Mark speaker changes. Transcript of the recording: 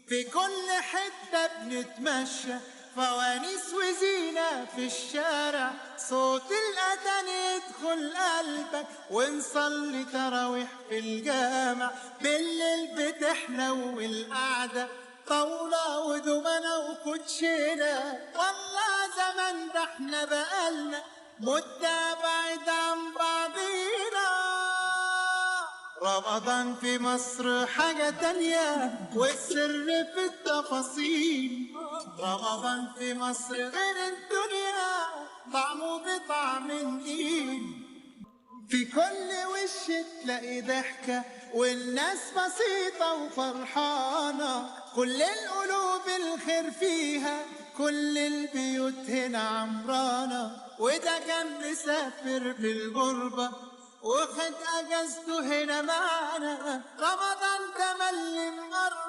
Speaker 1: في كل حتة بنتمشى، فوانيس وزينة في الشارع، صوت الأذان يدخل قلبك ونصلي تراويح في الجامع. بالليل بتحلو القعدة، طاولة ودومنة وكوتشينة، والله زمان ده احنا بقالنا مدة بعيد عن بعضينا. رمضان في مصر حاجة تانية والسر في التفاصيل. رمضان في مصر غير الدنيا، طعمه بطعم جديد. في كل وش تلاقي ضحكة والناس بسيطة وفرحانة، كل القلوب الخير فيها، كل البيوت هنا عمرانة. وده كان مسافر في الغربة وخد اجازته هنا معانا، رمضان ده ملي مقرب.